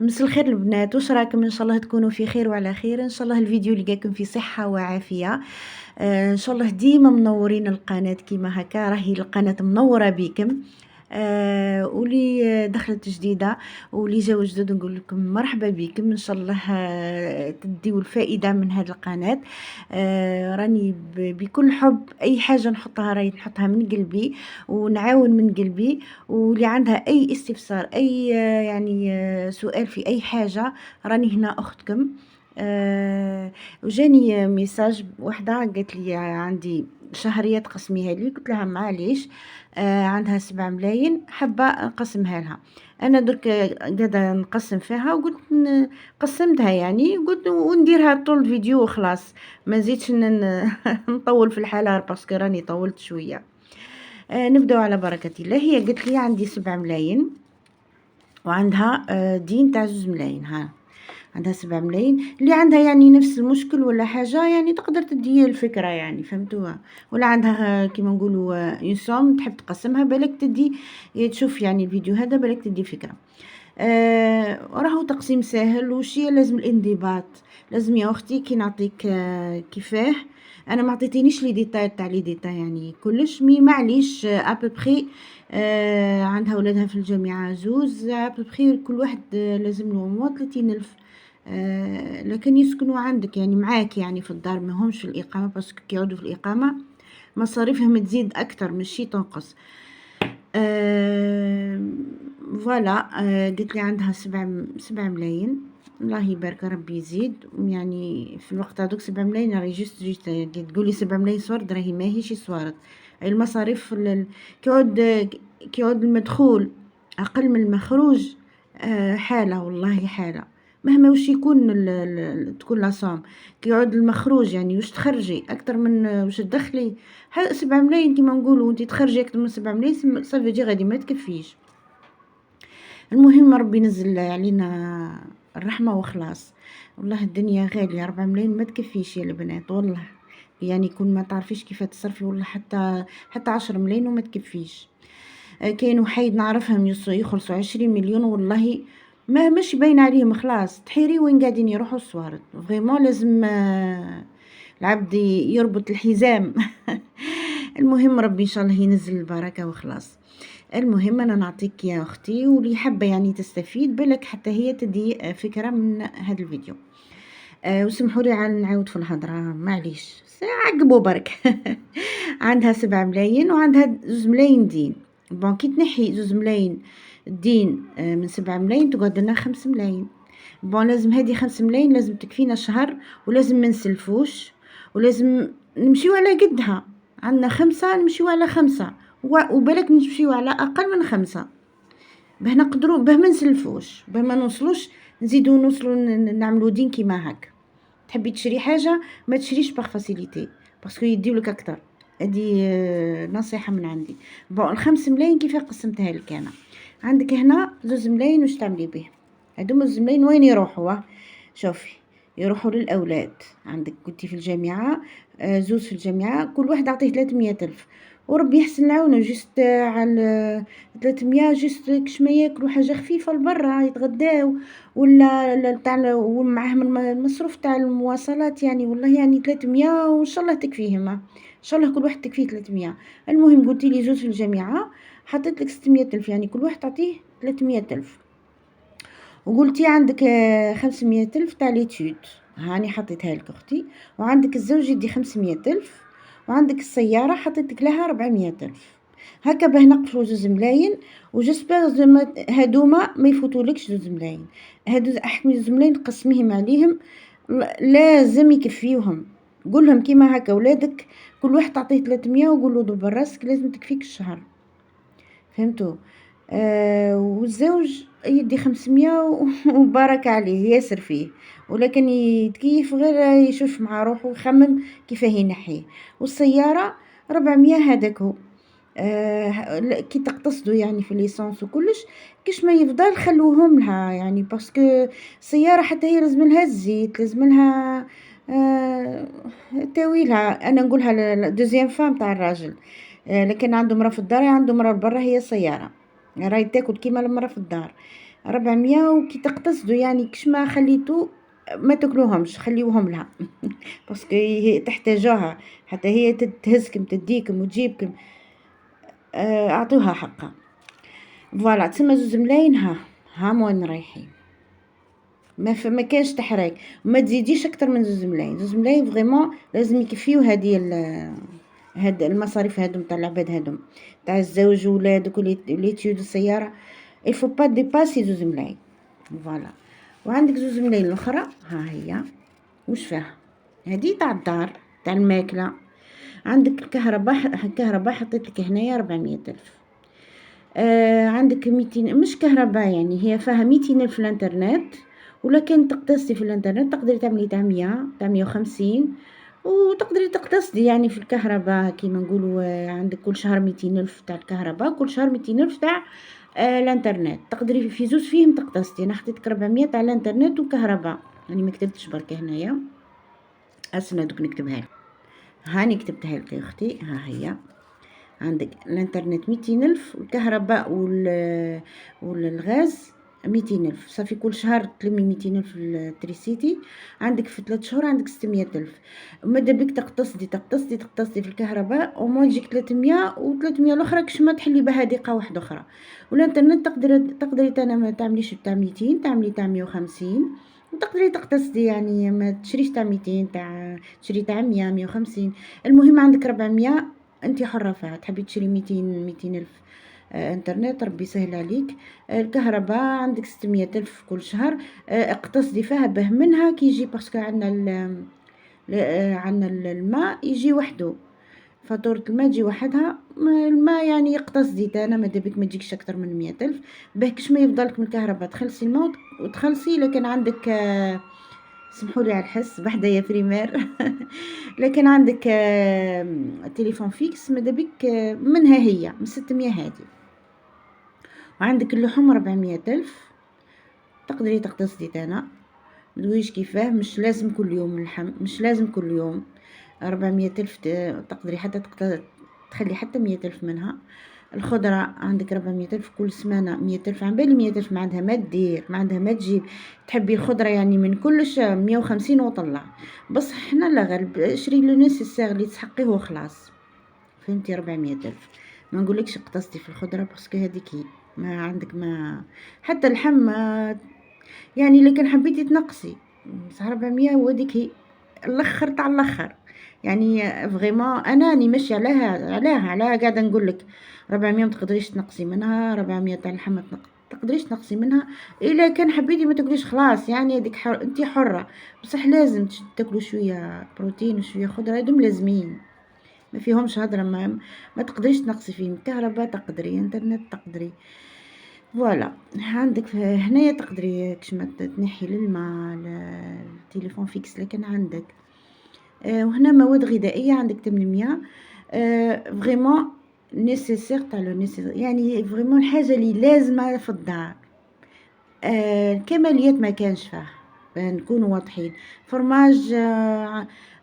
مسا الخير البنات، واش راكم؟ ان شاء الله تكونوا في خير وعلى خير. ان شاء الله الفيديو لقاكم في صحة وعافية. ان شاء الله ديما منورين القناة كيما هكا، راهي القناة منورة بكم. ولي دخلت جديدة ولي جاو جدد نقول لكم مرحبا بكم. ان شاء الله تديو الفائدة من هذه القناة. راني بكل حب، اي حاجة نحطها راهي نحطها من قلبي ونعاون من قلبي. واللي عندها اي استفسار، اي يعني سؤال في اي حاجة، راني هنا اختكم. وجاني ميساج وحده قالت لي عندي شهرية تقسميها لي، قلت لها معليش. عندها 7 ملايين حابة نقسمها لها. انا درك قاعدة نقسم فيها وقلت قسمتها، يعني قلت ونديرها طول الفيديو وخلاص، ما نزيدش نطول في الحالة باسكو راني طولت شوية. نبداو على بركة الله. هي قالت لي عندي 7 ملايين وعندها دين تاع 2 ملايين. ها، عندها 7 ملايين، اللي عندها يعني نفس المشكل ولا حاجة يعني تقدر تدي الفكرة، يعني فهمتوها؟ ولا عندها كيما نقولوا ينسوم تحب تقسمها، بالك تدي تشوف يعني الفيديو هذا بالك تدي فكرة. راهو تقسيم ساهل، وشي لازم الانضباط. لازم يا اختي كي نعطيك كيفاه. انا ما عطيتينيش لي ديتاي تاع لي ديتاي يعني كلش، مي معليش ابوبخي. عندها ولادها في الجامعة زوز ابوبخي، كل واحد لازم له موا 30 ألف. لكن يسكنوا عندك يعني معاك يعني في الدار، ما همش في الإقامة، باسكو كي يعودوا في الإقامة مصاريفهم تزيد أكتر ماشي تنقص. فوالا. قلت لي عندها 7 ملايين. الله يبارك ربي يزيد، يعني في الوقت هذوك 7 ملايين راهي جست تقولي 7 ملايين صورت، راهي ماهيش صوارت. المصاريف كيعود المدخول أقل من المخروج. حالة والله حالة، مهما وش يكون تكون لاصوم كيعود المخروج، يعني وش تخرجي أكتر من وش تدخلي. 7 ملايين كيما نقولوا وانتي تخرجي أكتر من 7 ملايين صافي دي غادي ما تكفيش. المهم ربي ينزل علينا الرحمة وخلاص. والله الدنيا غالية، 4 ملايين ما تكفيش يا البنات والله. يعني يكون ما تعرفيش كيف تصرفي، والله حتى 10 ملايين وما تكفيش. كاين وحيد نعرفهم يخلصوا 20 مليون والله ما مش باين عليهم، خلاص تحيري وين قاعدين يروحوا الصوارد. فريمون لازم العبد يربط الحزام. المهم ربي ان شاء الله ينزل البركة وخلاص. المهم انا نعطيك يا اختي، واللي حابه يعني تستفيد بالك حتى هي تدي فكره من هذا الفيديو. وسمحوا لي نعاود في الهضره معليش، عقبوا برك. عندها 7 ملايين وعندها 2 ملايين دين. بون كي تنحي 2 ملايين الدين من 7 ملايين تقعد لنا 5 ملايين. بون لازم هذه 5 ملايين لازم تكفينا شهر، ولازم ما نسلفوش، ولازم نمشيو على قدها. عندنا 5 نمشيو على 5، وبالك نمشيو على أقل من 5 باه نقدروا، باه ما نسلفوش، باه ما نوصلوش نزيدو نوصلوا نعملوا دين كيما هاك. تحبي تشري حاجة ما تشريش باغ فاسيليتي، باسكو يديولك أكتر. هذه نصيحة من عندي. بون ال5 ملايين كيف قسمتها لك أنا؟ عندك هنا 2 ملايين واش تعملي به؟ هادوما 2 ملايين وين يروحوا؟ شوفي، يروحوا للأولاد. عندك كنتي في الجامعة، زوز في الجامعة، كل واحد أعطيه 300 ألف، وربي يحسن العونه. جست على 300 جست كش ما ياكلوا حاجة خفيفة لبرا يتغداو، ولا تاع ومعاهم المصروف تاع المواصلات يعني. والله يعني 300 وإن شاء الله تكفيهم، إن شاء الله كل واحد تكفيه 300. المهم قلتي لي زوز في الجامعة، حطيت لك 600 ألف، يعني كل واحد تعطيه 300 ألف. وقلتي عندك 500 ألف تاع ليتود، هاني حطيتها لك أختي. وعندك الزوج يدي 500 ألف، وعندك السيارة حطيتك لها 400 ألف. هكا باه نقفلوا 2 ملايين. وجسبر هادوما ما يفوتولكش 2 ملايين. هادو احكمي 2 ملايين قسميهم عليهم، لازم يكفيوهم. قولهم كيما هكا ولادك كل واحد تعطيه 300، وقول له دبر راسك لازم تكفيك الشهر، فهمتوا؟ والزوج يدي 500 وبارك عليه ياسر فيه، ولكن يتكيف غير يشوف مع روحه ويخمم كيفاه ينحيه. والسيارة 400 هذاك هو. كي تقتصدوا يعني في الليسانس وكلش، كيش ما يفضل خلوهم لها، يعني باسكو السيارة حتى هي لازم لها الزيت، لازم لها تاويلها. انا نقولها دوزيام فام تاع الراجل. لكن عنده مرا في الدار، عنده مرا برا، هي سيارة راهي تاكل كيما المرا في الدار. 400 وكي تقتصدوا يعني كش ما خليتو ما تاكلوهمش، خليوهم لها باسكو هي تحتاجوها، حتى هي تهزكم تديكم وتجيبكم، اعطوها حقها. فوالا تسمى زوز ملاين، ها وين رايحين، ما كانش تحريك، وما تزيديش اكتر من زوز ملاين. زوز ملاين فريمون لازم يكفيو هاد المصاريف هادو نتاع العباد هادو تاع الزوج وولادك وليتيود السياره، الفو با ديباسي زوز ملاين. فوالا. وعندك زوز ملاين الاخرى، ها هي وش فيها، هادي تاع الدار تاع الماكله. عندك الكهرباء حطيت لك هنايا 400,000. عندك 200 مش كهرباء، يعني هي فيها 200,000 في الانترنت، ولكن تقتصدي في الانترنت تقدري تعملي تاع 100 تاع 150، وتقدري تقتصدي يعني في الكهرباء كيما نقولوا. عندك كل شهر 200,000 تاع الكهرباء، كل شهر 200,000 تاع الانترنت، تقدري في زوز فيهم تقتصدي. انا حطيتك 400 تاع الانترنت وكهرباء، يعني ما كتبتش برك هنايا، اسنا دوك نكتبها لك. هاني كتبتها لك يا اختي، ها هي. عندك الانترنت 200,000، والكهرباء والغاز 200,000، صافي كل شهر تلمي 200,000 التريسيتي. عندك في 3 شهور عندك 600,000. ماذا بك تقتصدي في الكهرباء وما تجيك 300 و300 الاخرى كش ما تحلي بها دقه واحده اخرى. والانترنت تقدري تانا ما تعمليش تاع 200، تعملي تاع 150، وتقدري تقتصدي يعني ما تشريش تاع 200، تشري تاع 100 150. المهم عندك 400 انت حرة فيها، تحبي تشري 200 ألف انترنت ربي يسهل عليك. الكهرباء عندك 600 ألف كل شهر، اقتصدي فيها به منها كي يجي، باسكو عندنا الماء يجي وحده، فاتورة الماء تجي وحدها. الماء يعني اقتصدي انا ماذا بك ما تجيكش اكثر من 100 ألف، به كش ما يفضلك من الكهرباء تخلصي الماء وتخلصي. لكن عندك سمحوا لي على الحس بحدا يا فريمير لكن عندك تليفون فيكس ماذا بك منها هي من 600 هذه. وعندك اللحوم 400,000، تقدري تقتصدي تانا مدويش كيفاه، مش لازم كل يوم اللحم، مش لازم كل يوم. 400,000 تقدري حتى تخلي حتى 100,000 منها. الخضرة عندك 400,000 كل سمانة، 100,000 عن بالي 100,000 ما عندها ما تدير، ما عندها ما تجيب. تحبي الخضرة يعني من كلش 150 وطلع، بصح حنا لا غالب شري لو نيسيسير اللي تسحقيه وخلاص، فهمتي. 400,000 ما نقولكش اقتصدي في الخضرة باسكو هذيك ما عندك، ما حتى اللحم يعني لكن حبيتي تنقصي بصح 400 وهذيك هي الاخر تاع الاخر. يعني فريمون انا راني ماشيه عليها قاعده نقول لك 400 ما تقدريش تنقصي منها، 400 تاع اللحم ما تقدريش تنقصي منها. الا كان حبيتي ما تاكليش خلاص، يعني هذيك انت حره، بصح لازم تاكلوا شويه بروتين وشويه خضره، هادو لازمين ما فيهمش هضره. ما تقدريش تنقصي فيهم. كهرباء تقدري، انترنت تقدري. فوالا. عندك هنايا تقدري كشما تنحي الماء التليفون فيكس لكن عندك. وهنا مواد غذائيه عندك 800. فريمون نيسيسير تاع لو نيسيسير، يعني فريمون الحاجه اللي لازمه في الدار. الكماليات ما كانش فيها، نكونوا واضحين. فرماج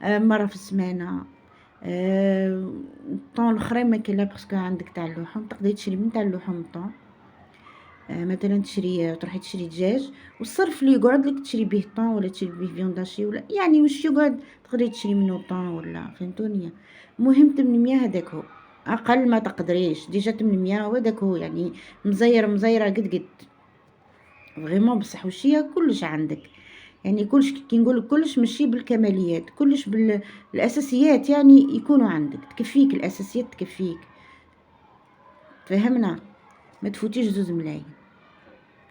مره في السمانه. طون الاخرين ما كاين لا، باسكو عندك تاع اللحوم تقدري تشري من تاع اللحوم طون. مثلا تروحي تشري دجاج، والصرف اللي يقعد لك تشري به طون ولا تشري به فيونداشي ولا يعني واش يقعد تقدري تشري منه طون ولا فهمتوني. مهم 800 هذاك هو اقل ما تقدريش، ديجا 800 وهذاك هو يعني مزيره قد فريمون. بصح وشيه كلش عندك، يعني كلش كي نقول كلش ماشي بالكماليات، كلش بالاساسيات يعني يكونوا عندك، تكفيك الاساسيات تكفيك. فهمنا. ما تفوتيش 2 ملايين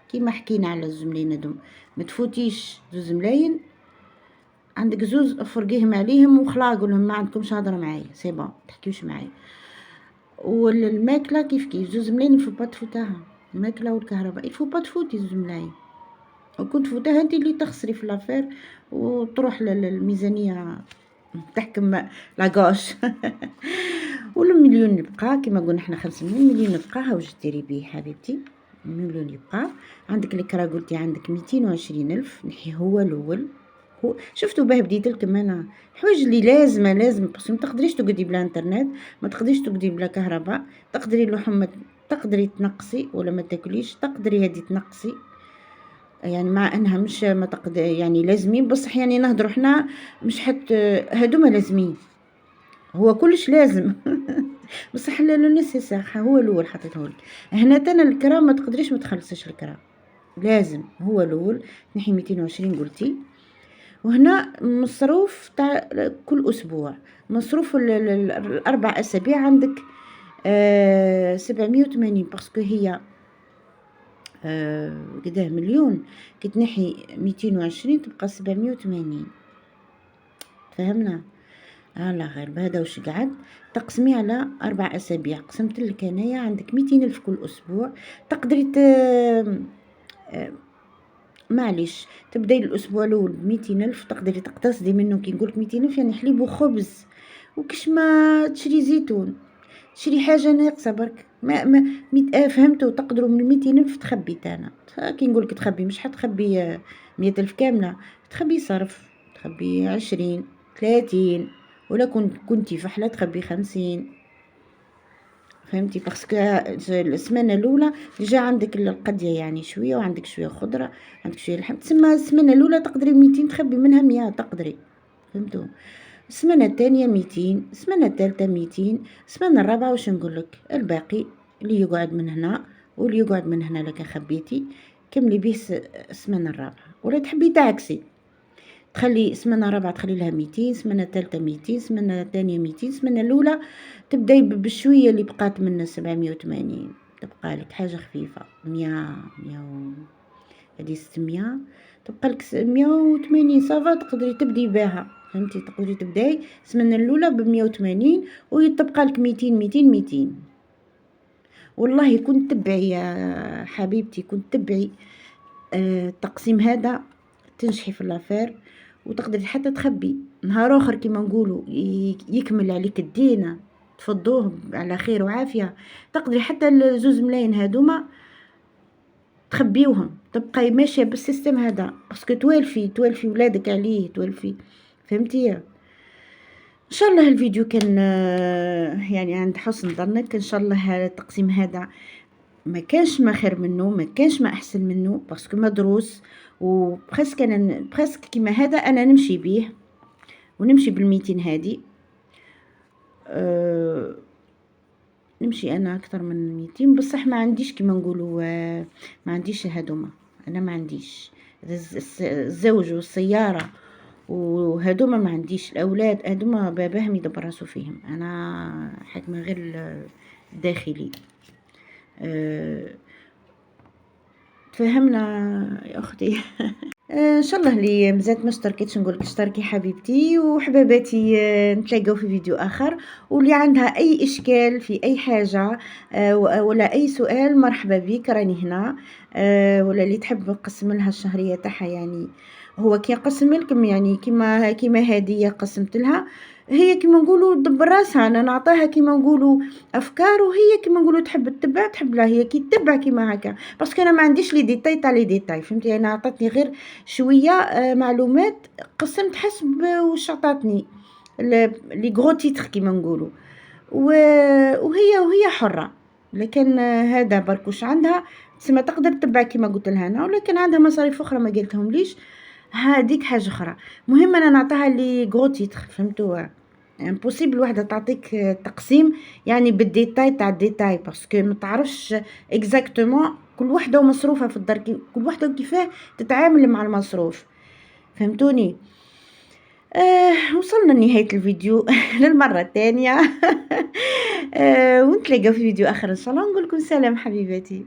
كيما حكينا على 2 ملايين هذوما، ما تفوتيش 2 ملايين. عندك زوز افرقيهم عليهم وخلا قولهم ما عندكمش هضره معايا، سي بون تحكيوش معايا. والماكله كيف 2 ملايين يفو با تفوتاها، الماكله والكهرباء يفو با تفوتي 2 ملايين. وكنت فوتاها انت اللي تخسري في لافير وتروح للميزانيه تحكم لاغوش والمليون يبقى كما قلنا احنا 500 مليون يبقى. واش ديري بيه حبيبتي؟ مليون يبقى. عندك الكرا قلتي عندك 220,000 نحي هو الاول. هو شفتوا باه بديت لكم انا الحوايج اللي لازم بس ما تقدريش تقعدي بلا انترنت، ما تقدريش تقعدي بلا كهرباء، تقدري اللحوم تقدري تنقصي ولا ما تاكليش، تقدري هذه تنقصي يعني مع أنها مش ما يعني لازمين، بصح يعني نهضروا حنا مش هاذوما لازمين، هو كلش لازم بصح لو نيسيسير هو الأول حطيتهولك. هنا تانا الكرا ما تقدريش ما تخلصيش الكرا، لازم هو الأول تنحي 220 قلتي. وهنا مصروف تاع كل أسبوع، مصروف الأربع أسابيع عندك 780، باسكو هي قداه مليون، كي تنحي 220 تبقى 780. فهمنا؟ لا غير بهذا وش قعد تقسمي على 4 أسابيع، قسمت لك انايا عندك 200 ألف كل أسبوع. تقدري معليش تبداي الأسبوع الأول ب200 ألف، تقدري تقتصدي منه. كي نقولك 200 ألف يعني حليب وخبز، وكش ما تشري زيتون، تشري حاجة ناقصة برك. ما فهمتوا؟ تقدروا من 200 ألف تخبي تانا. كي نقولك تخبي مش حتخبي 100 ألف كاملة، تخبي صرف، تخبي 20 30، ولا كنتي فحلة تخبي 50. فهمتي؟ باسكو السمانة الأولى ديجا عندك القضية يعني شوية، وعندك شوية خضرة، عندك شوية لحم. تسمى السمانة الأولى تقدري 200 تخبي منها 100 تقدري. فهمتوا؟ السمانة الثانية 200، السمانة الثالثة 200، السمانة الرابعة واش نقولك الباقي اللي يقعد من هنا واللي يقعد من هنا. لك خبيتي كملي به السمانة الرابعة، ولا تحبي تعكسي تخلي السمانة الرابعة تخلي لها 200، السمانة الثالثة 200، السمانة الثانية 200، السمانة الأولى تبداي بالشوية اللي بقات من 780، تبقى لك حاجة خفيفة 100 هذه 600، تبقى لك 180 صافا تقدري تبدي بها. فهمتي؟ تقدري تبداي السمانة الأولى ب180 ويتبقى لك 200 200 200. والله كنت تبعي يا حبيبتي، كنت تبعي التقسيم هذا تنجحي في الافير، وتقدري حتى تخبي نهار اخر كيما نقولوا يكمل عليك الدين، تفضوه على خير وعافيه. تقدري حتى الزوز ملاين هذوما تخبيوهم، تبقاي ماشيه بالسيستم هذا، باسكو توالفي ولادك عليه، توالفي. فهمتي؟ ان شاء الله الفيديو كان يعني عند حسن ظنك. ان شاء الله التقسيم هذا ما كانش ما خير منه، ما كانش ما احسن منه، باسكو مدروس. وبرسك انا برسك كيما هذا انا نمشي بيه، ونمشي بالميتين هادي. نمشي انا اكثر من 200، بصح ما عنديش كيما نقولوا ما عنديش هذوما. انا ما عنديش الزوج والسياره وهذوما، ما عنديش الاولاد هذوما باباهم يدبر راسو فيهم، انا حاكمه غير الداخلي. تفهمنا يا اختي؟ ان شاء الله اللي مازالت ما اشتركتش نقولك اشتركي حبيبتي وحباباتي. نتلاقاو في فيديو اخر، واللي عندها اي اشكال في اي حاجه ولا اي سؤال مرحبا بك، راني هنا. ولا اللي تحب نقسم لها الشهريه تاعها، يعني هو كي نقسم لكم يعني كيما هديه قسمت لها، هي كيما نقولوا دبر راسها، انا نعطيها كيما نقولوا افكار، وهي كيما نقولوا تحب تتبع تحب لا، هي كي تتبع كيما هكا، باسكو انا ما عنديش لي ديتاي تاع لي ديتاي. فهمتي؟ انا عطاتني غير شويه معلومات، قسمت حسب واش عطاتني لي غرو تيتر كيما نقولوا، وهي حره. لكن هذا برك واش عندها تسمى تقدر تتبع كيما قلت لها انا، ولكن عندها مصاريف اخرى ما قلتهم ليش، هذيك حاجه اخرى. مهم انا نعطيها لي غرو تيتر. فهمتوا؟ امبوسيبل وحده تعطيك تقسيم يعني بالديتاي تاع الديتاي، باسكو ما تعرفش اكزاكتومون كل وحده ومصروفها في الدار، كل وحده كيفاه تتعامل مع المصروف. فهمتوني؟ وصلنا لنهايه الفيديو للمره الثانيه. ونتلاقاو في فيديو اخر ان شاء الله. نقول لكم سلام حبيباتي.